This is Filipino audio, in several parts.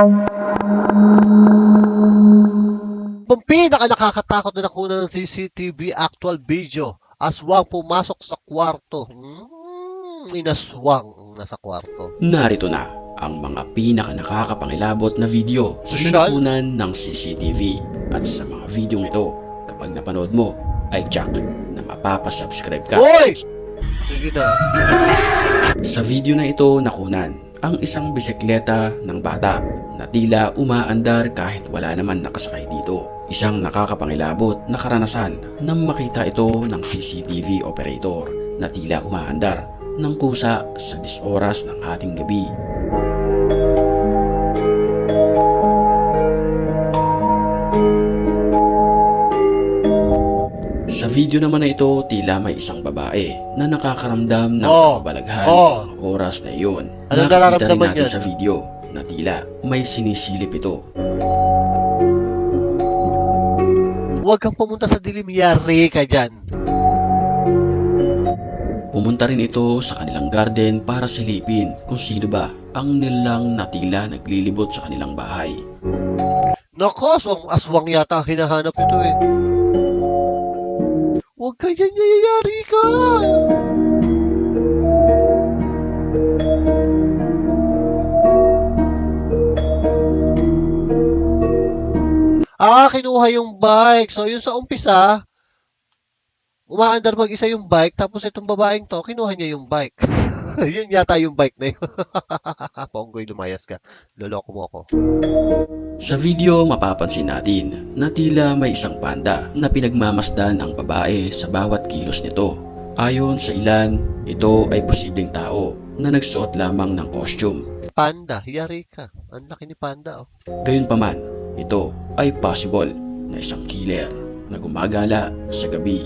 Ang pinaka-nakakatakot na nakuna ng CCTV actual video. Aswang pumasok sa kwarto. Inaswang ang nasa kwarto. Narito na ang mga pinaka-nakakapangilabot na video na Sosyal? nakunan ng CCTV. At sa mga videong ito, kapag napanood mo, ay check na mapapasubscribe ka. Hoy! Sige na. Sa video na ito nakunan ang isang bisikleta ng bata na tila umaandar kahit wala naman nakasakay dito. Isang nakakapangilabot na karanasan nang makita ito ng CCTV operator na tila umaandar ng kusa sa 10 oras ng ating gabi. Sa video naman na ito, tila may isang babae na nakakaramdam ng kababalaghan sa mga oras na iyon. Anong Nakikita rin nararamdaman natin niya? sa video na tila may sinisilip ito. Huwag kang pumunta sa dilim, yari ka dyan. Pumunta rin ito sa kanilang garden para silipin kung sino ba ang nilang na tila naglilibot sa kanilang bahay. Nako, aswang yata ang hinahanap ito eh. Huwag ka dyan, yayari ka! Kinuha yung bike. So, yun sa umpisa, umaandar mag-isa yung bike, tapos itong babaeng to, kinuha niya yung bike. Yun yata yung bike na yun. Ponggoy, lumayas ka. Loloko mo ako. Sa video, mapapansin natin na tila may isang panda na pinagmamasdan ang babae sa bawat kilos nito. Ayon sa ilan, ito ay posibleng tao na nagsuot lamang ng costume. Panda, yari ka. Ang laki ni Panda, oh. Gayunpaman, ito ay possible na isang killer na gumagala sa gabi.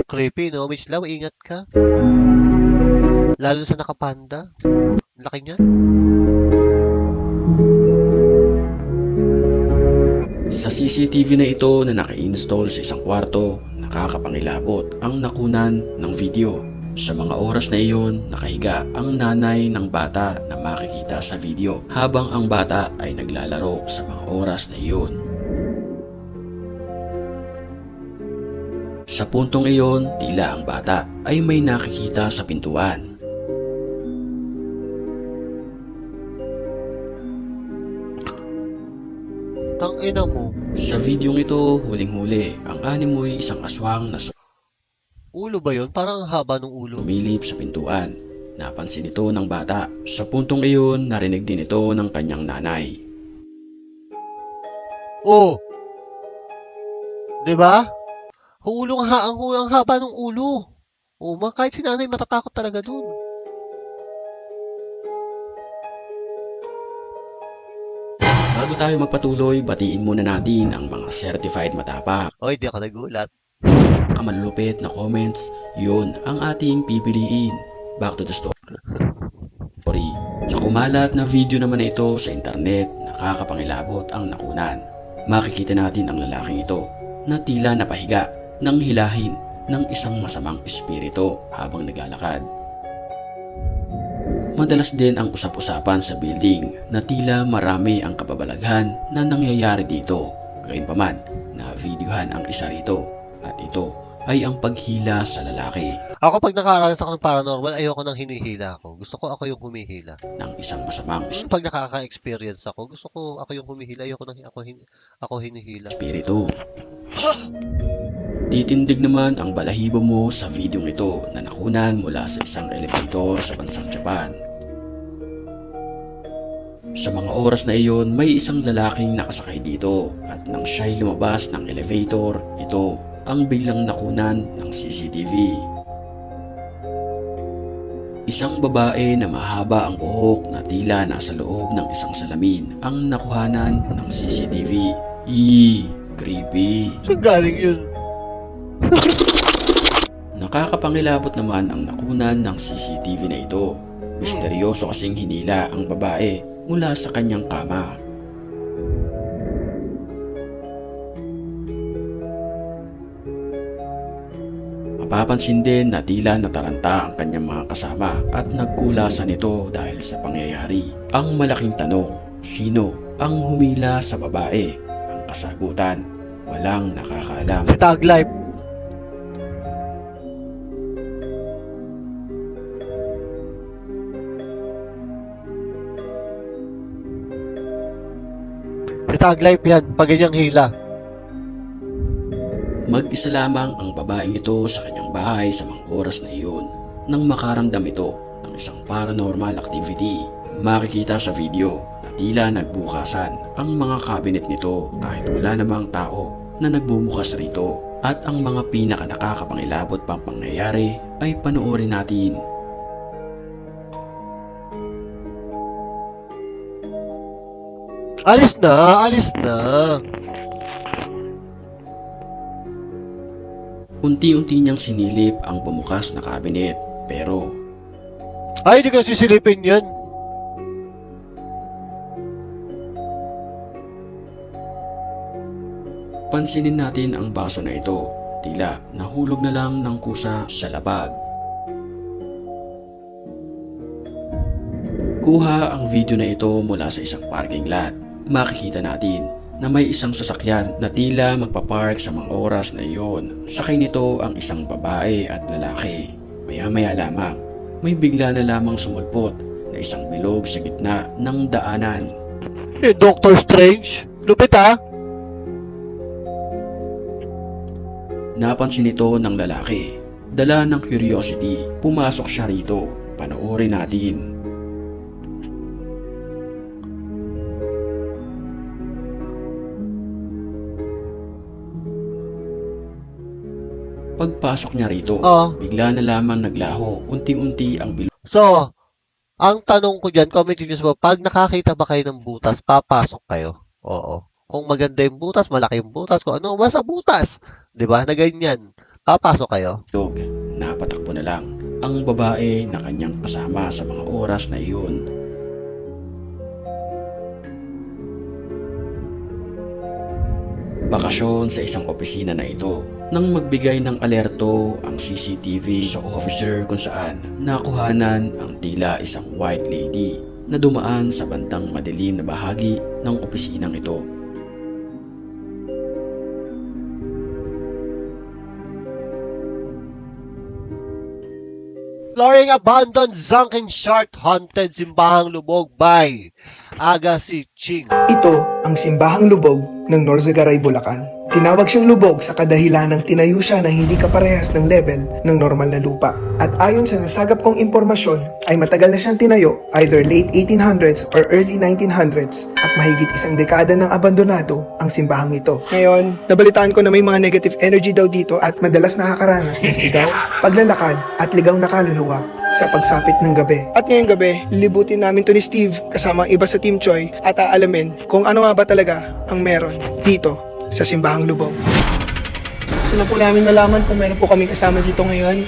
Creepy, no? Miss Lau, ingat ka. Lalo sa nakapanda. Laki niya. Sa CCTV na ito na naka-install sa isang kwarto, nakakapangilabot ang nakunan ng video. Sa mga oras na iyon, nakahiga ang nanay ng bata na makikita sa video habang ang bata ay naglalaro sa mga oras na iyon. Sa puntong iyon, tila ang bata ay may nakikita sa pintuan. Tangina mo. Sa videong ito, huling-huli, ang animoy isang aswang na Ulo ba yun? Parang ang haba ng ulo. sumilip sa pintuan. Napansin ito ng bata. Sa puntong iyon, narinig din ito ng kanyang nanay. Oh! Diba? Ang haba ng ulo. Oh, kahit si nanay matatakot talaga dun. Bago tayo magpatuloy, batiin muna natin ang mga certified matapang. Oy, di ako nagulat. Kamalulupit na comments, yun ang ating pipiliin. Back to the story. Sa kumalat na video naman na ito sa internet, nakakapangilabot ang nakunan. Makikita natin ang lalaking ito na tila napahiga ng hilahin ng isang masamang espiritu habang naglalakad. Madalas din ang usap-usapan sa building na tila marami ang kababalaghan na nangyayari dito. Gayunpaman, na-videohan ang isa rito at ito ay ang paghila sa lalaki Ako pag nakaranas ako ng paranormal, ayoko nang hinihila ako. Gusto ko ako yung humihila. ng isang masamang Pag nakaka-experience ako, gusto ko ako yung humihila. Ayoko nang ako hinihila. espiritu. Titindig naman ang balahibo mo sa videong ito na nakunan mula sa isang elevator sa bansang Japan. Sa mga oras na iyon, may isang lalaking nakasakay dito at nang siya'y lumabas ng elevator, ito ang biglang nakunan ng CCTV. Isang babae na mahaba ang buhok na tila nasa loob ng isang salamin ang nakuhanan ng CCTV. Creepy. Saan galing yun? Nakakapangilabot naman ang nakunan ng CCTV na ito. Misteryoso kasing hinila ang babae mula sa kanyang kama. Napapansin din na tila nataranta ang kanyang mga kasama at nagkulasan ito dahil sa pangyayari. Ang malaking tanong, sino ang humila sa babae? Ang kasagutan, walang nakakaalam. Si Tag Life. Si Tag Life yan, pag ganyang hila. Mag-isa lamang ang babaeng ito sa kanyang bahay sa mga oras na iyon nang makaramdam ito ng isang paranormal activity. Makikita sa video na tila nagbukasan ang mga cabinet nito kahit wala namang tao na nagbubukas rito. At ang mga pinaka nakakapangilabot pang pangyayari ay panoorin natin. Alis na, alis na. Unti-unti niyang sinilip ang bumukas na cabinet pero Ay, hindi ka sisilipin yan. pansinin natin ang baso na ito. Tila nahulog na lang ng kusa sa labag. Kuha ang video na ito mula sa isang parking lot. Makikita natin na may isang sasakyan na tila magpapark sa mga oras na iyon. Sakay nito ang isang babae at lalaki. Maya-maya lamang, may bigla na lamang sumulpot na isang bilog sa gitna ng daanan. Doctor Strange. Lupit ha. Napansin ito ng lalaki. Dala ng curiosity, pumasok siya rito. Panoorin natin. Pagpasok niya rito, bigla na lamang naglaho. Unti-unti ang bilog. So, ang tanong ko dyan, comment nyo sa baba, pag nakakita ba kayo ng butas, papasok kayo? Oo. Kung maganda yung butas, malaki yung butas, kung ano, basta butas. Diba? Na ganyan. Papasok kayo. Napatakbo na lang ang babae na kanyang kasama sa mga oras na iyon. Bakasyon sa isang opisina na ito nang magbigay ng alerto ang CCTV sa officer kung saan nakuhanan ang tila isang white lady na dumaan sa bandang madilim na bahagi ng opisinang ito. Flooring Abandoned Sunken Short Haunted Simbahang Lubog by Agassi Ching. Ito ang simbahang lubog ng Norzagaray, Bulacan. Tinawag siyang lubog sa kadahilan ng tinayo siya na hindi kaparehas ng level ng normal na lupa. At ayon sa nasagap kong impormasyon, ay matagal na siyang tinayo, either late 1800s or early 1900s, at mahigit isang dekada ng abandonado ang simbahang ito. Ngayon, nabalitaan ko na may mga negative energy daw dito at madalas nakakaranas ng sigaw, paglalakad at ligaw na kaluluwa sa pagsapit ng gabi. At ngayong gabi, lilibutin namin to ni Steve kasama ang iba sa Team Choi at aalamin kung ano nga ba talaga ang meron dito sa simbahang lubog. Gusto na po namin malaman kung meron po kami kasama dito ngayon.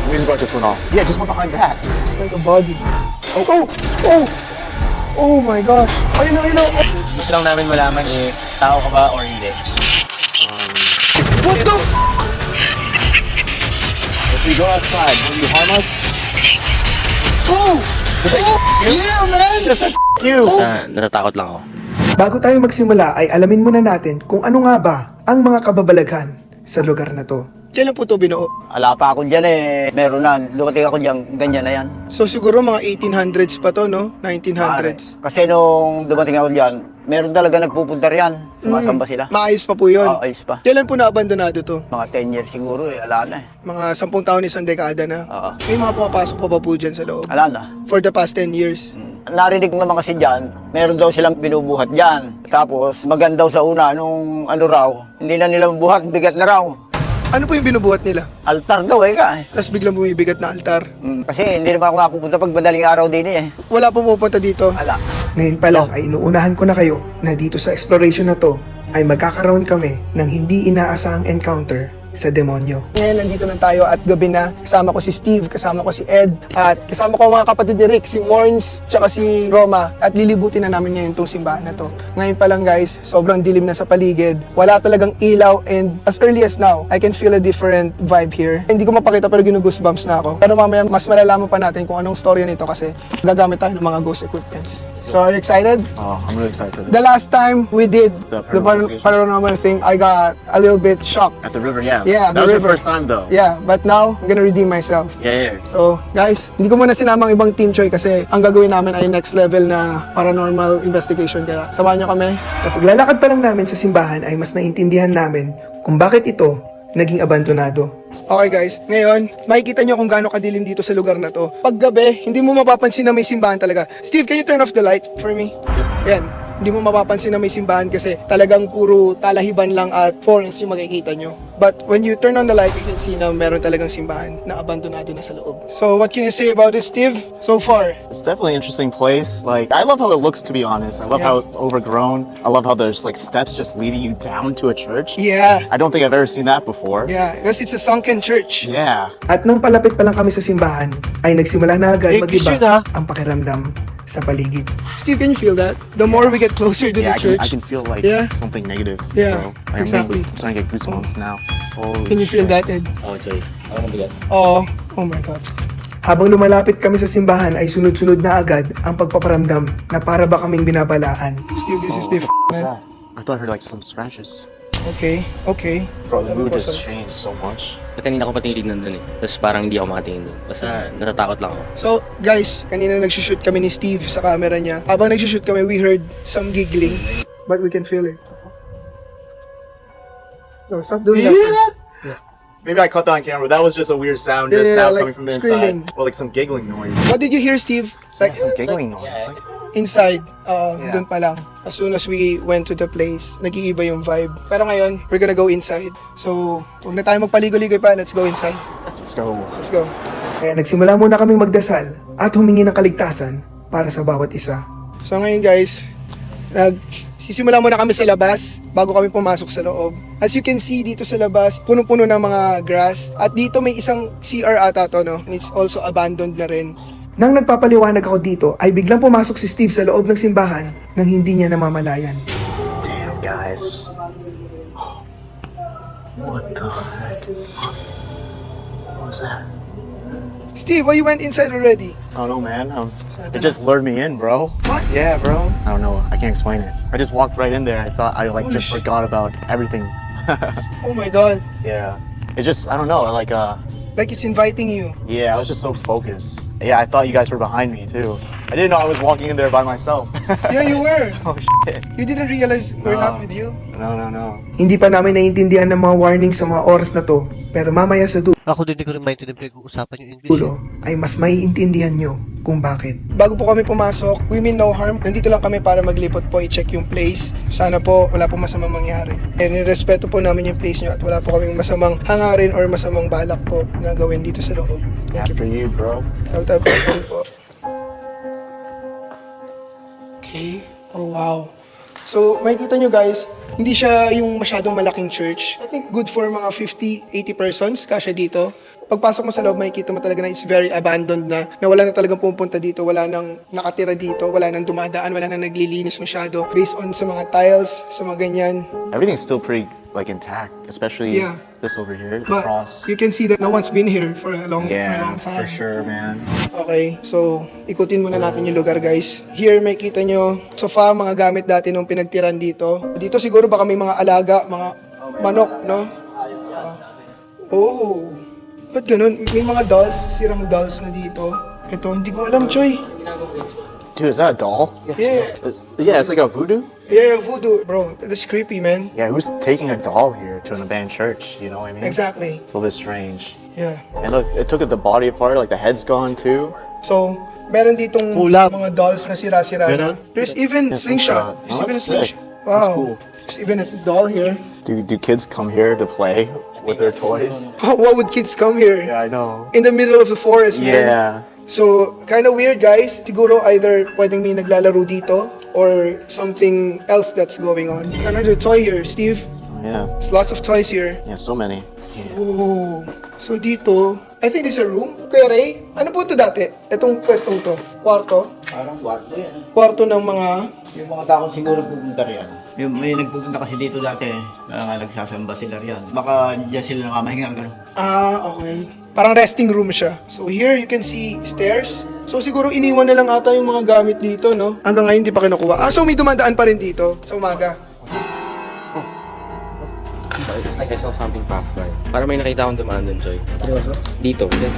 Music box just went off. Yeah, just went behind that. It's like a body. Oh! Oh my gosh! Ayun na! Gusto lang namin malaman tao ka ba or hindi. What the f***? If we go outside, will you harm us? Oh! Yeah, man! You! Natatakot lang ako. Bago tayo magsimula ay alamin muna natin kung ano nga ba ang mga kababalaghan sa lugar na to. Kailan po to binuo? Ala pa ako dyan meron na. Dumating ako dyan, ganyan na yan. So siguro mga 1800s pa to, no? 1900s. Kasi nung dumating ako dyan, meron talaga nagpupunta riyan. Sumasamba sila. Maayos pa po yun. Ayos pa. Kailan po na-abandonado to? Mga 10 years siguro ala na Mga 10 taon, isang dekada na. Oo. May mga pumapasok pa po dyan sa loob. Ala na. For the past 10 years. Narinig ko naman kasi dyan, meron daw silang binubuhat dyan. Tapos maganda daw sa una, nung ano raw, hindi na nila mabuhat, bigat na raw. Ano po yung binubuhat nila? Altar daw ka. Tapos biglang bumibigat na altar. Kasi hindi naman ako napupunta pag madaling araw din Wala po pupunta dito. Ala. Ngayon pa lang ay inuunahan ko na kayo na dito sa exploration na to ay magkakaroon kami ng hindi inaasahang encounter sa demonyo. Ngayon, nandito na tayo at gabi na. Kasama ko si Steve, kasama ko si Ed, at kasama ko ang mga kapatid ni Rick, si Morns, tsaka si Roma. At lilibutin na namin ngayon itong simbahan na to. Ngayon pa lang guys, sobrang dilim na sa paligid. Wala talagang ilaw, and as early as now, I can feel a different vibe here. Hindi ko mapakita pero ginugoosebumps na ako. Pero mamaya mas malalaman pa natin kung anong story nito kasi gagamit tayo ng mga ghost equipments. So, are you excited? Oh, I'm really excited for this. The last time we did The the paranormal paranormal thing, I got a little bit shocked. At the river, yeah. Yeah, that the was river. your first time though. Yeah, but now, I'm gonna redeem myself. Yeah. So, guys, hindi ko muna sinama ang ibang team, Choy, kasi ang gagawin namin ay next level na paranormal investigation. Kaya, samahan nyo kami. Sa paglalakad pa lang namin sa simbahan ay mas naintindihan namin kung bakit ito naging abandonado. Okay guys, ngayon, makikita nyo kung gaano kadilim dito sa lugar na to. Pag gabi, hindi mo mapapansin na may simbahan talaga. Steve, can you turn off the light for me? Yan. Hindi mo mapapansin na may simbahan kasi talagang puro talahiban lang at forest yung makikita nyo. But when you turn on the light, you can see na meron talagang simbahan na abandonado na sa loob. So what can you say about it, Steve? So far? It's definitely an interesting place. Like, I love how it looks, to be honest. I love Yeah. how it's overgrown. I love how there's like steps just leading you down to a church. Yeah. I don't think I've ever seen that before. Yeah, because it's a sunken church. Yeah. At nang palapit pa lang kami sa simbahan, ay nagsimula na agad English mag-iba yun, ah. ang pakiramdam sa paligid. Steve, can you feel that? The more we get closer to Yeah, the church, I can feel like Yeah. something negative. Yeah, bro. Like, exactly. I'm starting to get goosebumps now. Holy can you feel shit. that, Ed? Oh, Jay. I don't want to get. Oh my God. Habang lumalapit kami sa simbahan ay sunod-sunod na agad ang pagpaparamdam na para ba kaming binabalaan. Steve, this is the What's man. that? I thought I heard like some scratches. Okay, okay. Bro, the Sabi mood ko just sa- changed so much. Kanina ko pa tinitignan dun eh. Tapos parang hindi ako makatingin dun. Basta natatakot lang ako. So, guys, kanina nagsushoot kami ni Steve sa camera niya. Habang nagsushoot kami, we heard some giggling. But we can feel it. No, stop doing that. Maybe I caught that on camera. That was just a weird sound just Yeah, now like coming from the screaming. inside. Well, like some giggling noise. What did you hear, Steve? Like some giggling noise. Like, Inside, Yeah. dun pa lang. As soon as we went to the place, nag-iiba yung vibe. Pero ngayon, we're gonna go inside. So, huwag na tayo magpaligoy-ligoy pa, let's go inside. let's go. Let's go. Kaya nagsimula muna kaming magdasal at humingi ng kaligtasan para sa bawat isa. So ngayon guys, sisimula muna kami sa labas bago kami pumasok sa loob. As you can see dito sa labas, puno-puno ng mga grass. At dito may isang CR ata to, no? It's also abandoned na rin. Nang nagpapaliwanag ako dito, ay biglang pumasok si Steve sa loob ng simbahan nang hindi niya namamalayan. Damn, guys. What the heck? What was that? Steve, why you went inside already? I don't know, man. It just lured me in, bro. What? Yeah, bro. I don't know. I can't explain it. I just walked right in there. I thought I like Holy just shit. forgot about everything. Oh my God. Yeah. It just, I don't know. Like it's inviting you. Yeah, I was just so focused. Yeah, I thought you guys were behind me too. I didn't know I was walking in there by myself. Yeah, you were. Oh shit. You didn't realize we're not No. with you. No. Hindi pa namin naiintindihan ng mga warning sa mga oras na to, pero mamaya sa Ako din hindi ko rin maintindihan pinag-uusapan yung English. dulo ay mas maiintindihan nyo kung bakit. Bago po kami pumasok, we mean no harm. Nandito lang kami para maglipot po, i-check yung place. Sana po wala po masamang mangyari. And respeto po namin yung place nyo at wala po kaming masamang hangarin or masamang balak po na gawin dito sa loob. Thank you After you, bro. po. Okay. Oh, wow. So, makikita nyo guys, hindi siya yung masyadong malaking church. I think good for mga 50, 80 persons, kasya dito. Pagpasok mo sa loob, makikita mo talaga na it's very abandoned na wala na talagang pupunta dito, wala nang nakatira dito, wala nang dumadaan, wala nang naglilinis masyado. Based on sa mga tiles, sa mga ganyan. Everything's still pretty like intact, especially Yeah. this over here, the But cross. you can see that no one's been here for a long Yeah, time. for sure, man. Okay, so ikutin muna natin yung lugar guys. Here makita nyo, sofa, mga gamit dati nung pinagtiran dito. Dito siguro baka may mga alaga, mga manok, no? Oh, ba't ganun? May mga dolls, sirang dolls na dito. Ito, hindi ko alam, Choy. Dude, is that a doll? Yeah, Yeah, it's like a voodoo. yeah, voodoo. Bro, that's creepy, man. Yeah, who's taking a doll here to an abandoned church? You know what I mean? Exactly, It's a little bit strange. yeah. And look, it took the body apart, like the head's gone too. So, meron ditong Kulap. mga dolls na sira-sira na. Ganun? There's even Yeah, slingshot. slingshot. There's Oh, even a that's sick. slingshot. That's Wow. cool. There's even a doll here. Do kids come here to play with their toys? What would kids come here? Yeah, I know. In the middle of the forest, man. Yeah. So, kind of weird, guys. Siguro either pwedeng may naglalaro dito or something else that's going on. Another toy here, Steve. Yeah. There's lots of toys here. Yeah, so many. Oh. So dito, I think this is a room. Kuya Ray, ano po ito dati? Itong pwestong to? Kwarto? Parang kwarto yan. Kwarto ng mga... Yung mga tao siguro pupunta riyan. May nagpupunta kasi dito dati, nagsasamba sila riyan. Baka diyan sila nakamahinga, gano'n. Ah, okay. Parang resting room siya. So here you can see stairs. So siguro iniwan na lang ata yung mga gamit dito, no? Hanggang ngayon hindi pa kinukuha. Ah, so may dumadaan pa rin dito sa umaga. It's like I saw something pass by. Parang may nakita akong dumaan dun, Choy. Dito, yan.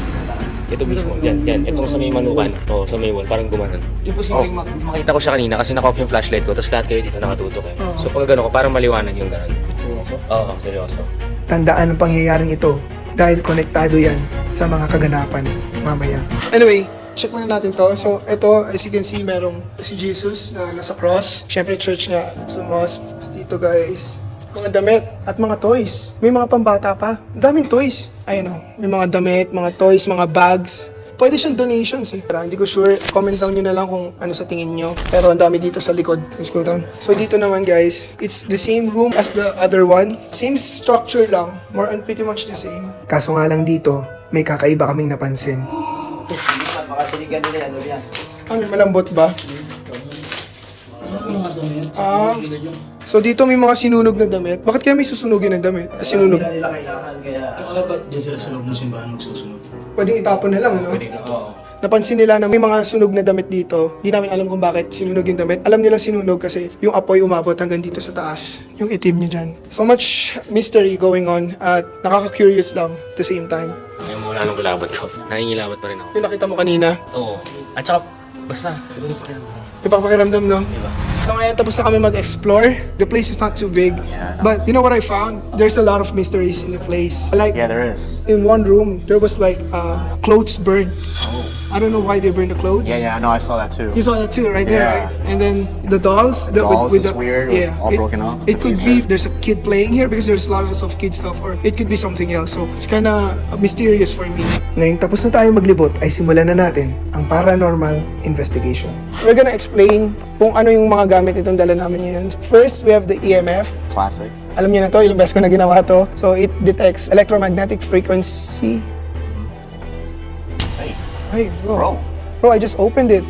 Ito mismo, yan. Ito sa may manukan. Oo, sa may wall, parang gumanan. Yung posibleng makita ko siya kanina kasi naka-off yung flashlight ko, tapos lahat kayo dito nakatutok eh. So pag gano'n ko, parang maliwanag yung gano'n. Seryoso? Oo, seryoso. Tandaan ang pangyayaring ito dahil konektado yan sa mga kaganapan mamaya. Anyway, check muna natin to. So, ito, as you can see, merong si Jesus na nasa cross. Siyempre, church nga sa mosque. Tapos dito, guys, mga damit at mga toys. May mga pambata pa. Ang daming toys. Ayun o. May mga damit, mga toys, mga bags. Pwede siyang donations eh. Pero hindi ko sure. Comment down nyo na lang kung ano sa tingin nyo. Pero ang dami dito sa likod. Let's go down. So dito naman guys, it's the same room as the other one. Same structure lang. More on pretty much the same. Kaso nga lang dito, may kakaiba kaming napansin. Makasiligan nila ano yan. Ano, malambot ba? So dito may mga sinunog na damit. Bakit kaya may susunugin na damit? Sinunog. Hindi nila kailangan kaya... Ba't dyan sila sa loob ng simbahan magsusunod? Pwedeng itapon na lang, ano? Oo. Napansin nila na may mga sunog na damit dito. Di namin alam kung bakit sinunog yung damit. Alam nila sinunog kasi yung apoy umabot hanggang dito sa taas. Yung itim niya dyan. So much mystery going on at nakaka-curious lang at the same time. Ngayon mula nung gulabat ko. Nangingilabat pa rin ako. Yung nakita mo kanina, Oo. At saka, basta, siguro pa rin. ibang pakiramdam, no? So ngayon tapos na kami mag-explore. The place is not too big. But you know what I found? There's a lot of mysteries in the place. Like, Yeah, there is. in one room, there was like clothes burned. I don't know why they burned the clothes. Yeah, no, I saw that too. You saw that too, right there, Yeah. right? And then the dolls. Dolls is weird, all broken up. It could be there's a kid playing here because there's lots of kid stuff, or it could be something else. So it's kind of mysterious for me. Ngayong tapos na tayo maglibot, ay simulan na natin ang paranormal investigation. We're gonna explain kung ano yung mga gamit itong dala namin ngayon. First, we have the EMF. Classic. Alam niyo na to, ilang beses ko na ginawa to. So it detects electromagnetic frequency. Hey, bro. Bro, I just opened it.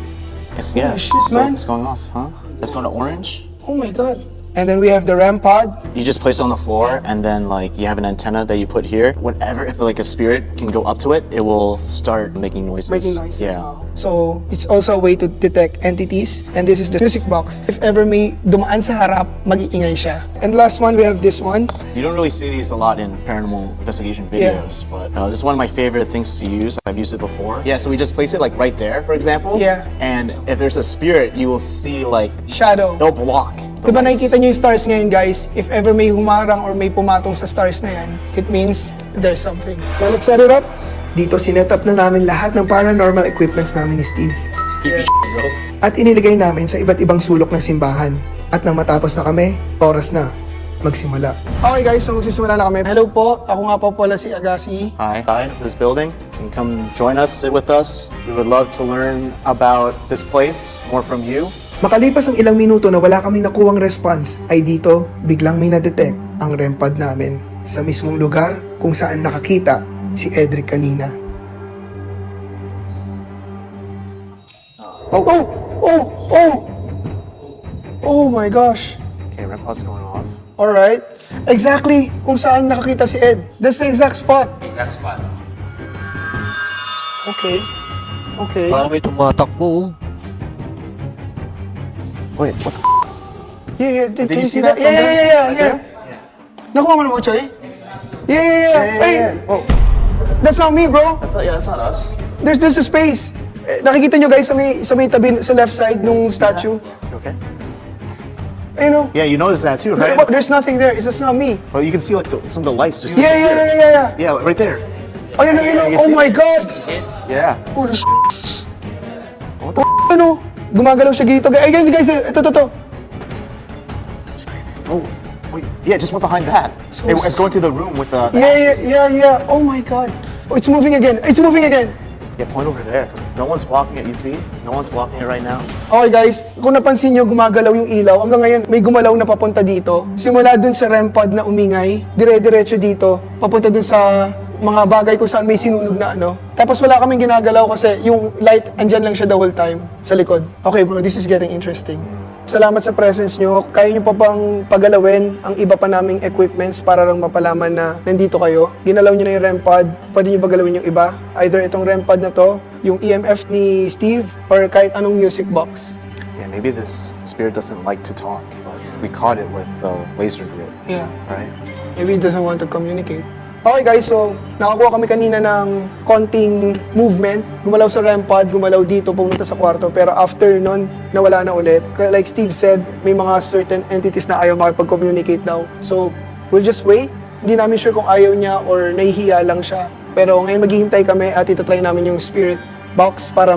Yeah, shit, still, man. it's going off, huh? It's going to orange. Oh my god. And then we have the REM pod. You just place it on the floor, and then like you have an antenna that you put here. Whenever, if like a spirit can go up to it, it will start making noises. Making noises. Yeah. So, it's also a way to detect entities. And this is the music box. If ever may dumaan sa harap, mag-iingay siya. And last one, we have this one. You don't really see these a lot in paranormal investigation Yeah. videos, but this is one of my favorite things to use. I've used it before. Yeah, so we just place it like right there, for example. Yeah. And if there's a spirit, you will see like Shadow. they'll block. the Diba lights. nakikita nyo yung stars ngayon guys? If ever may humarang or may pumatong sa stars na yan, it means there's something. So let's set it up. Dito sinet up na namin lahat ng paranormal equipments namin ni Steve. At iniligay namin sa iba't ibang sulok ng simbahan. At nang matapos na kami, oras na magsimula. Okay guys, so magsisimula na kami. Hello po, ako nga po pala si Agassi. Hi, this building. You can come join us, sit with us. We would love to learn about this place, more from you. Makalipas ang ilang minuto na wala kaming nakuwang response, ay dito biglang may na-detect ang REM pad namin sa mismong lugar kung saan nakakita si Edric kanina. Oh! Oh! Oh! Oh! Oh my gosh! Okay, REM pod's going off. Alright. Exactly kung saan nakakita si Ed. That's the exact spot. Exact spot. Okay. Okay. Parang may tumatakbo. Wait, what the Yeah, yeah. Did you see that from Yeah, there? yeah, yeah, Right yeah. Nakuha mo na mo, Choy? Yeah, yeah, yeah. Hey, Oh, that's not me, bro. that's not us. There's a space. Nakikita nyo guys sa may tabi, sa left side nung statue. You okay? You know? Yeah, you noticed that too, right? There's nothing there. It's just not me. Well, you can see like some of the lights just Yeah, disappear. yeah, yeah, yeah. Yeah, like, right there. Oh, you know. you Oh see my God. Yeah. Holy ano? Gumagalaw siya dito. Ay, guys, ito. Oh, wait. Yeah, just went behind that. It's going to the room with the. Yeah. Oh my God. Oh, it's moving again. Yeah, point over there. 'Cause no one's walking it, you see? No one's walking it right now. Okay guys, kung napansin nyo, gumagalaw yung ilaw. Hanggang ngayon, may gumalaw na papunta dito. Simula dun sa REM pod na umingay, dire-diretso dito, papunta dun sa mga bagay kung saan may sinunog na ano. Tapos wala kaming ginagalaw kasi yung light, andyan lang siya the whole time sa likod. Okay bro, this is getting interesting. Salamat sa presence nyo. Kaya nyo pa bang pagalawin ang iba pa naming equipments para lang mapalaman na nandito kayo? Ginalaw nyo na yung REM pod, pwede nyo pagalawin yung iba? Either itong REM pod na to, yung EMF ni Steve, or kahit anong music box. Yeah, maybe this spirit doesn't like to talk, but we caught it with the laser grid, Yeah. right? Maybe it doesn't want to communicate. Okay guys, so nakakuha kami kanina ng konting movement. Gumalaw sa REM pod, gumalaw dito, pumunta sa kwarto. Pero after nun, nawala na ulit. Like Steve said, may mga certain entities na ayaw makipag-communicate daw. So, we'll just wait. Hindi namin sure kung ayaw niya or nahihiya lang siya. Pero ngayon maghihintay kami at itatry namin yung spirit box para